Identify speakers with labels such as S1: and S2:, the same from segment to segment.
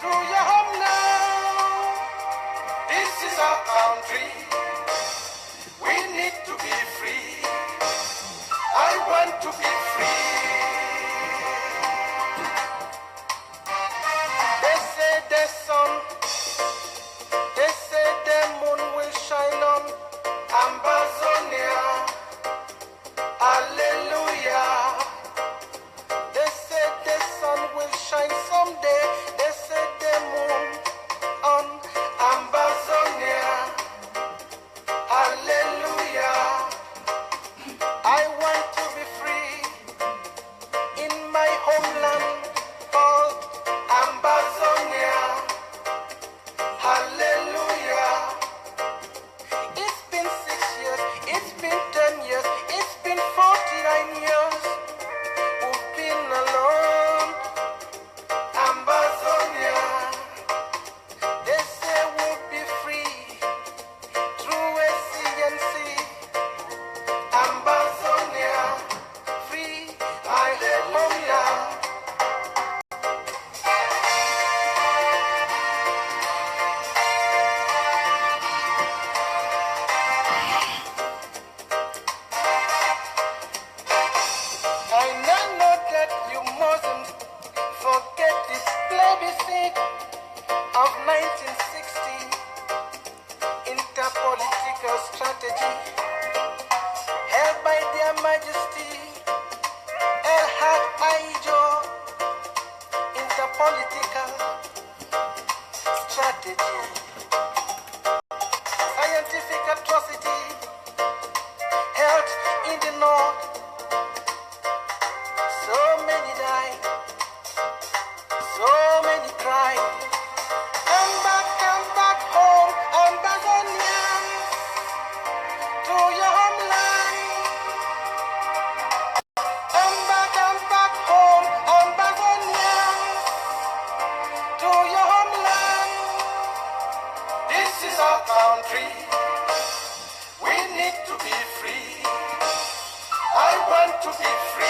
S1: to your home now. This is our country. We need to be free. I want to be free. They say the sun, they say the moon will shine on Amazonia. Hallelujah. They say the sun will shine someday. They say the moon on Amazonia. Hallelujah. I want to be free in my homeland called Amazonia. Hallelujah. It's been 6 years, it's been 10 years, it's been 49 years. We've been alone. Amazonia. They say we'll be free through a sea and sea. Amazonia, free my homeland. I now know that you mustn't forget this plebiscite of 1960, interpolitical strategy held by their majesty El Haj Aijo. Interpolitical strategy, scientific atrocity held in the north. So many died, so many cried. Come back home, Ambazonians, to your homeland. Come back home, Ambazonians, to your homeland. This is our country. We need to be free. I want to be free.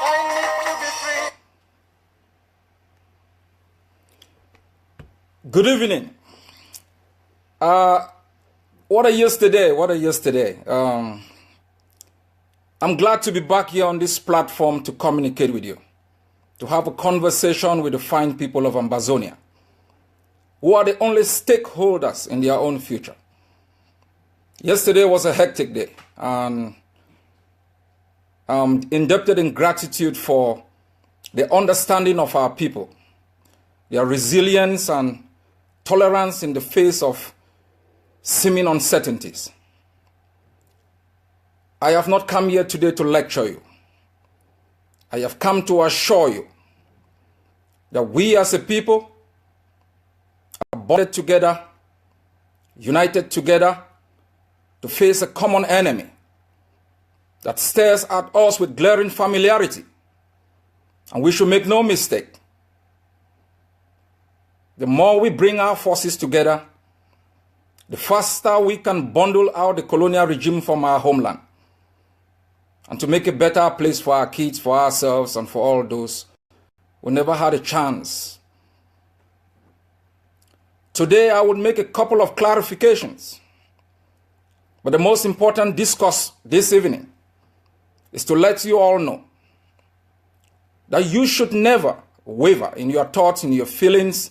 S1: I need to be free.
S2: Good evening. What a yesterday. What a yesterday. I'm glad to be back here on this platform to communicate with you, to have a conversation with the fine people of Amazonia, who are the only stakeholders in their own future. Yesterday was a hectic day, and I'm indebted in gratitude for the understanding of our people, their resilience and tolerance in the face of seeming uncertainties. I have not come here today to lecture you. I have come to assure you that we as a people are bonded together, united together to face a common enemy that stares at us with glaring familiarity. And we should make no mistake. The more we bring our forces together, the faster we can bundle out the colonial regime from our homeland and to make a better place for our kids, for ourselves, and for all those who never had a chance. Today, I would make a couple of clarifications. But the most important discourse this evening is to let you all know that you should never waver in your thoughts, in your feelings,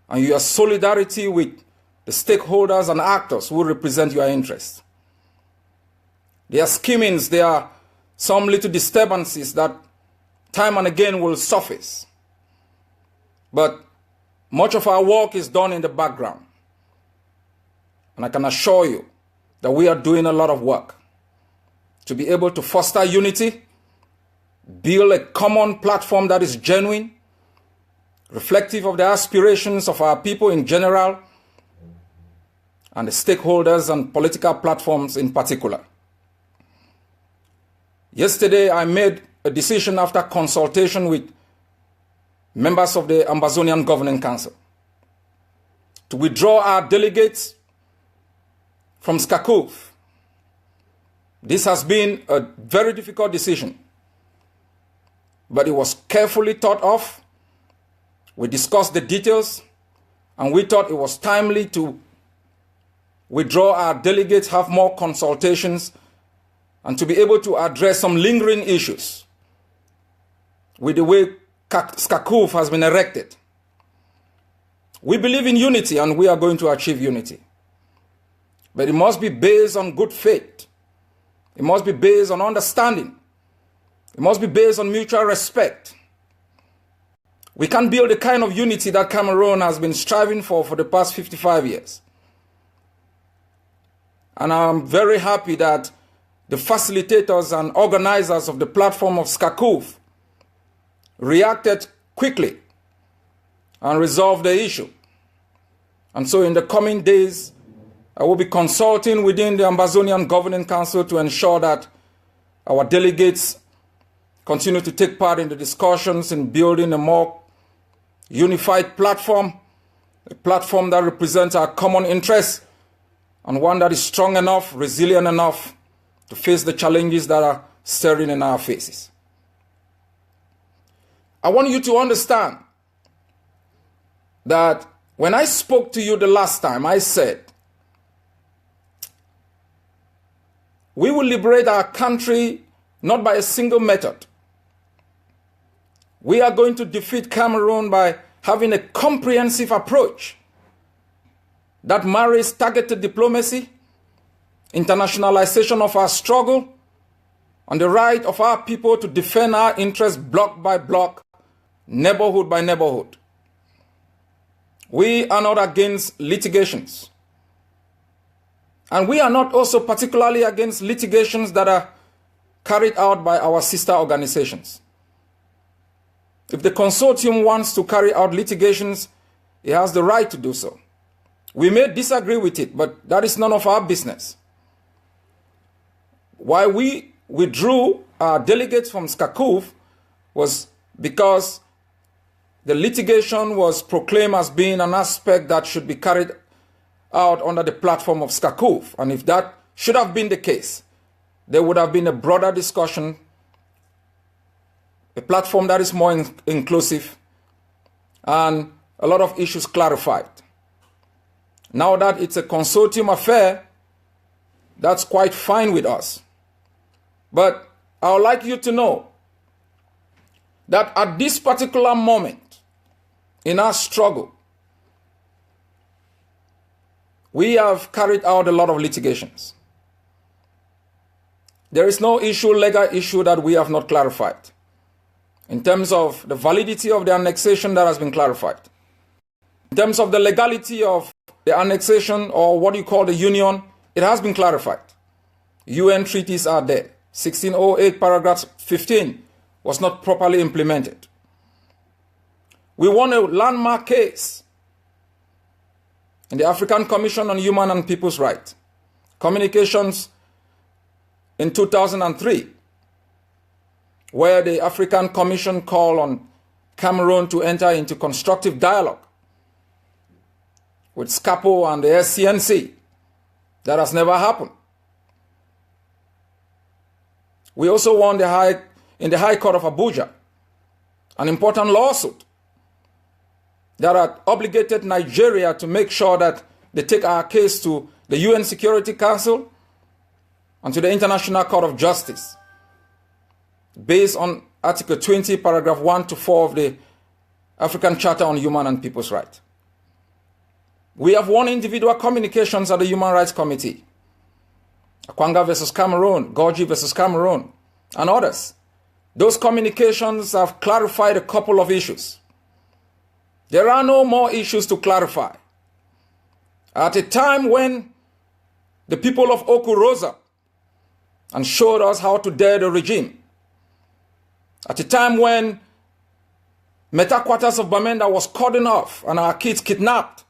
S2: and your solidarity with the stakeholders and actors who represent your interests. There are schemings, there are some little disturbances that time and again will surface. But much of our work is done in the background. And I can assure you that we are doing a lot of work to be able to foster unity, build a common platform that is genuine, reflective of the aspirations of our people in general, and the stakeholders and political platforms in particular. Yesterday, I made a decision after consultation with members of the Ambazonian Governing Council to withdraw our delegates from Skakuf. This has been a very difficult decision, but it was carefully thought of. We discussed the details, and we thought it was timely to withdraw our delegates, have more consultations, and to be able to address some lingering issues with the way Skakuf has been erected. We believe in unity, and we are going to achieve unity. But it must be based on good faith. It must be based on understanding. It must be based on mutual respect. We can build the kind of unity that Cameroon has been striving for the past 55 years. And I'm very happy that the facilitators and organizers of the platform of Skakuf reacted quickly and resolved the issue. And so in the coming days, I will be consulting within the Ambazonian Governing Council to ensure that our delegates continue to take part in the discussions in building a more unified platform, a platform that represents our common interests, and one that is strong enough, resilient enough to face the challenges that are staring in our faces. I want you to understand that when I spoke to you the last time, I said, we will liberate our country not by a single method. We are going to defeat Cameroon by having a comprehensive approach that marries targeted diplomacy, internationalization of our struggle, and the right of our people to defend our interests block by block, neighborhood by neighborhood. We are not against litigations. And we are not also particularly against litigations that are carried out by our sister organizations. If the consortium wants to carry out litigations, it has the right to do so. We may disagree with it, but that is none of our business. Why we withdrew our delegates from Skakuf was because the litigation was proclaimed as being an aspect that should be carried out under the platform of Skakuf. And if that should have been the case, there would have been a broader discussion, a platform that is more inclusive, and a lot of issues clarified. Now that it's a consortium affair, that's quite fine with us. But I would like you to know that at this particular moment in our struggle, we have carried out a lot of litigations. There is no legal issue that we have not clarified. In terms of the validity of the annexation, that has been clarified. In terms of the legality of the annexation, or what you call the union, it has been clarified. UN treaties are there. 1608 paragraph 15 was not properly implemented. We won a landmark case in the African Commission on Human and People's Rights, communications in 2003, where the African Commission called on Cameroon to enter into constructive dialogue with SCAPO and the SCNC. That has never happened. We also won in the High Court of Abuja an important lawsuit that had obligated Nigeria to make sure that they take our case to the UN Security Council and to the International Court of Justice based on Article 20, paragraph 1 to 4 of the African Charter on Human and People's Rights. We have won individual communications at the Human Rights Committee. Akwanga versus Cameroon, Gorgie versus Cameroon, and others. Those communications have clarified a couple of issues. There are no more issues to clarify. At a time when the people of Oku rose up and showed us how to dare the regime, at a time when Metaquarters of Bamenda was cordoned off and our kids kidnapped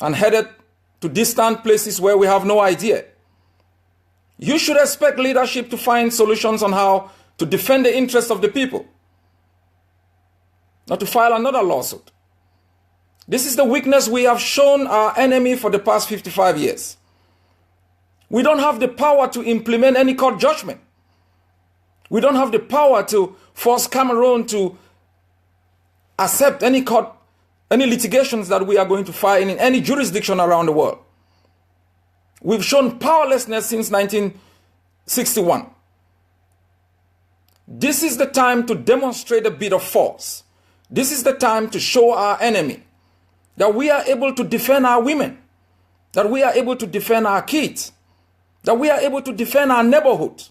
S2: and headed to distant places where we have no idea. You should expect leadership to find solutions on how to defend the interests of the people, not to file another lawsuit. This is the weakness we have shown our enemy for the past 55 years. We don't have the power to implement any court judgment. We don't have the power to force Cameroon to accept any litigations that we are going to file in any jurisdiction around the world. We've shown powerlessness since 1961. This is the time to demonstrate a bit of force. This is the time to show our enemy that we are able to defend our women, that we are able to defend our kids, that we are able to defend our neighborhood.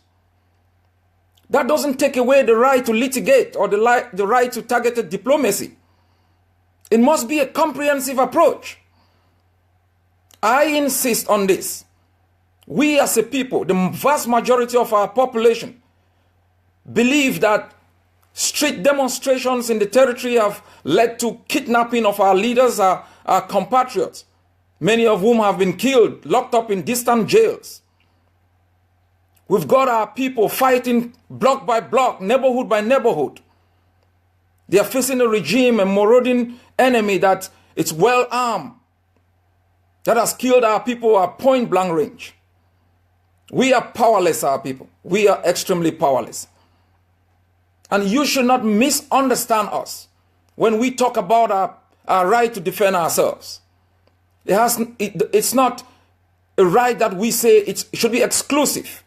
S2: That doesn't take away the right to litigate or the right to targeted diplomacy. It must be a comprehensive approach. I insist on this. We as a people, the vast majority of our population, believe that street demonstrations in the territory have led to kidnapping of our leaders, our compatriots, many of whom have been killed, locked up in distant jails. We've got our people fighting block by block, neighborhood by neighborhood. They are facing a regime, a marauding enemy that is well armed, that has killed our people at point blank range. We are powerless, our people. We are extremely powerless. And you should not misunderstand us when we talk about our right to defend ourselves. It's not a right that we say it should be exclusive.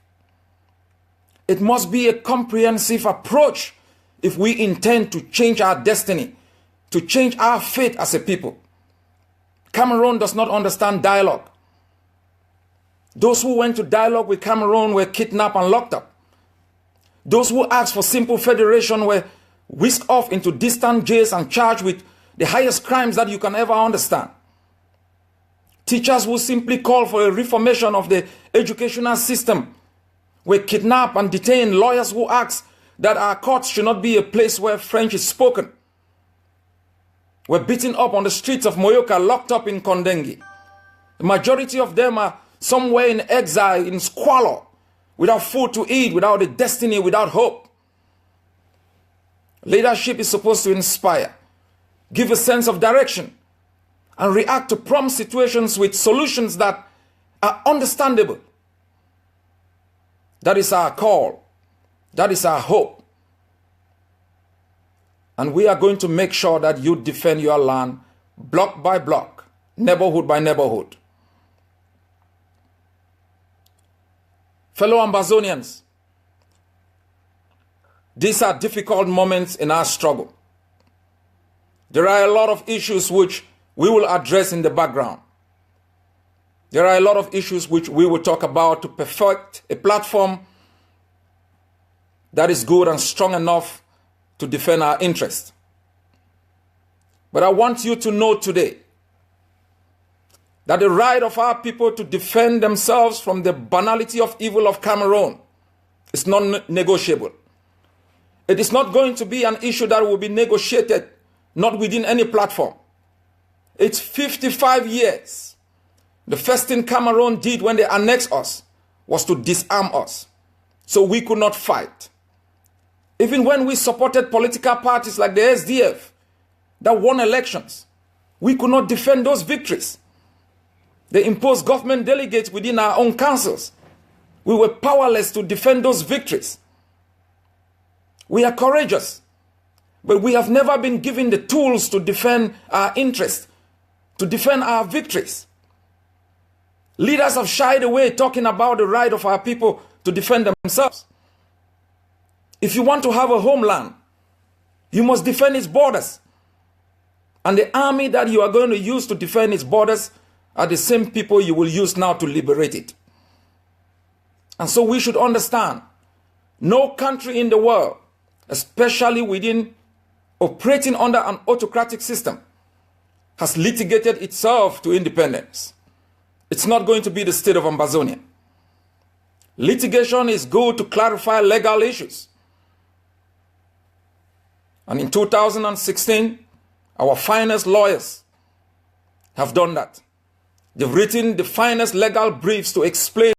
S2: It must be a comprehensive approach if we intend to change our destiny, to change our fate as a people. Cameroon does not understand dialogue. Those who went to dialogue with Cameroon were kidnapped and locked up. Those who asked for simple federation were whisked off into distant jails and charged with the highest crimes that you can ever understand. Teachers who simply called for a reformation of the educational system were kidnapped and detained. Lawyers who asked that our courts should not be a place where French is spoken were beaten up on the streets of Moyoka, locked up in Kondengi. The majority of them are somewhere in exile, in squalor, without food to eat, without a destiny, without hope. Leadership is supposed to inspire, give a sense of direction, and react to prompt situations with solutions that are understandable. That is our call. That is our hope. And we are going to make sure that you defend your land block by block, neighborhood by neighborhood. Fellow Ambazonians, these are difficult moments in our struggle. There are a lot of issues which we will address in the background. There are a lot of issues which we will talk about to perfect a platform that is good and strong enough to defend our interests. But I want you to know today that the right of our people to defend themselves from the banality of evil of Cameroon is non-negotiable. It is not going to be an issue that will be negotiated, not within any platform. It's 55 years. The first thing Cameroon did when they annexed us was to disarm us, so we could not fight. Even when we supported political parties like the SDF that won elections, we could not defend those victories. They imposed government delegates within our own councils. We were powerless to defend those victories. We are courageous, but we have never been given the tools to defend our interests, to defend our victories. Leaders have shied away talking about the right of our people to defend themselves. If you want to have a homeland, you must defend its borders. And the army that you are going to use to defend its borders are the same people you will use now to liberate it. And so we should understand, no country in the world, especially within operating under an autocratic system, has litigated itself to independence. It's not going to be the state of Ambazonia. Litigation is good to clarify legal issues. And in 2016, our finest lawyers have done that. They've written the finest legal briefs to explain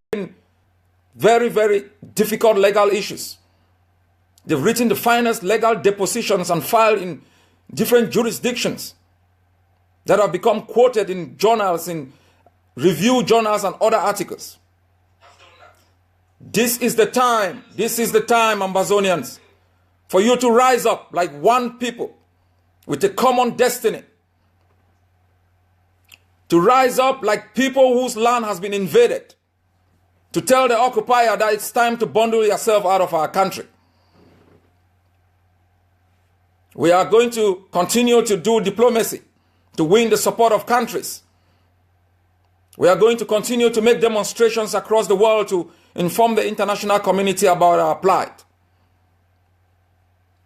S2: very, very difficult legal issues. They've written the finest legal depositions and filed in different jurisdictions that have become quoted in journals, in review journals and other articles. This is the time, Ambazonians, for you to rise up like one people with a common destiny. To rise up like people whose land has been invaded. To tell the occupier that it's time to bundle yourself out of our country. We are going to continue to do diplomacy to win the support of countries. We are going to continue to make demonstrations across the world to inform the international community about our plight.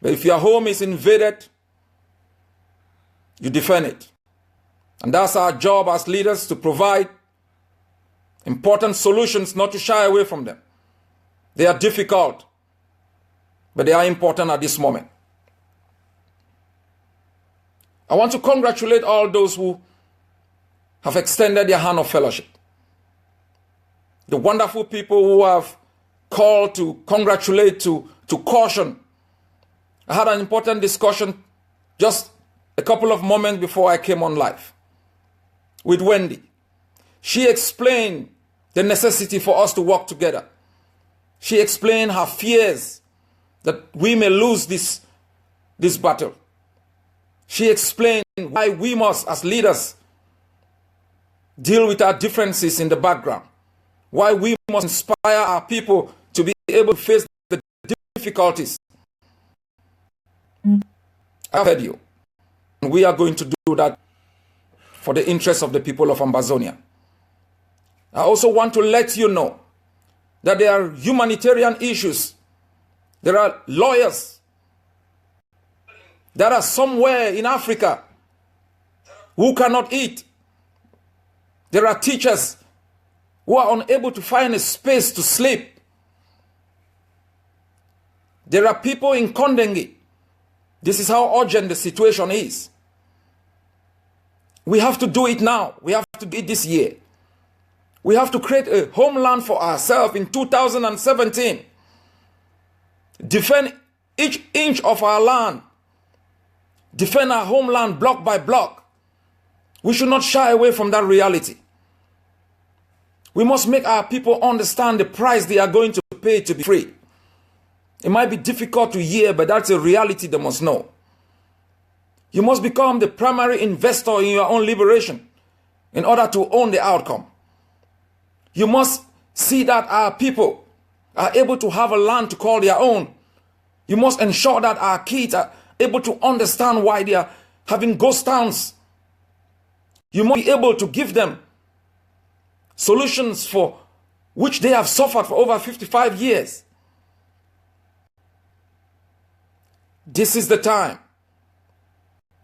S2: But if your home is invaded, you defend it. And that's our job as leaders, to provide important solutions, not to shy away from them. They are difficult, but they are important at this moment. I want to congratulate all those who have extended their hand of fellowship. The wonderful people who have called to congratulate, to caution. I had an important discussion just a couple of moments before I came on live with Wendy. She explained the necessity for us to work together. She explained her fears that we may lose this battle. She explained why we must, as leaders, deal with our differences in the background. Why we must inspire our people to be able to face the difficulties. I've heard you. And we are going to do that for the interest of the people of Ambazonia. I also want to let you know that there are humanitarian issues. There are lawyers that are somewhere in Africa who cannot eat. There are teachers who are unable to find a space to sleep. There are people in Kondengi. This is how urgent the situation is. We have to do it now. We have to do it this year. We have to create a homeland for ourselves in 2017. Defend each inch of our land. Defend our homeland block by block. We should not shy away from that reality. We must make our people understand the price they are going to pay to be free. It might be difficult to hear, but that's a reality they must know. You must become the primary investor in your own liberation in order to own the outcome. You must see that our people are able to have a land to call their own. You must ensure that our kids are able to understand why they are having ghost towns. You must be able to give them solutions for which they have suffered for over 55 years. This is the time.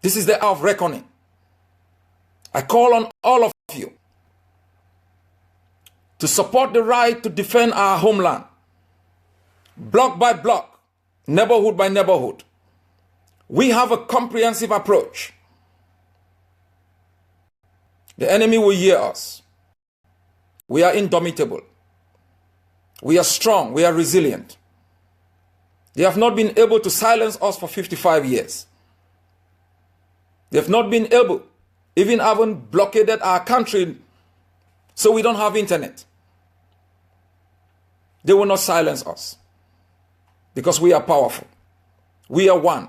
S2: This is the hour of reckoning. I call on all of you to support the right to defend our homeland, block by block, neighborhood by neighborhood. We have a comprehensive approach. The enemy will hear us. We are indomitable. We are strong. We are resilient. They have not been able to silence us for 55 years. They have not been able, even haven't blockaded our country so we don't have internet. They will not silence us because we are powerful. We are one,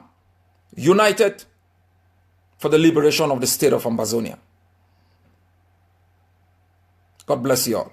S2: united for the liberation of the state of Ambazonia. God bless you all.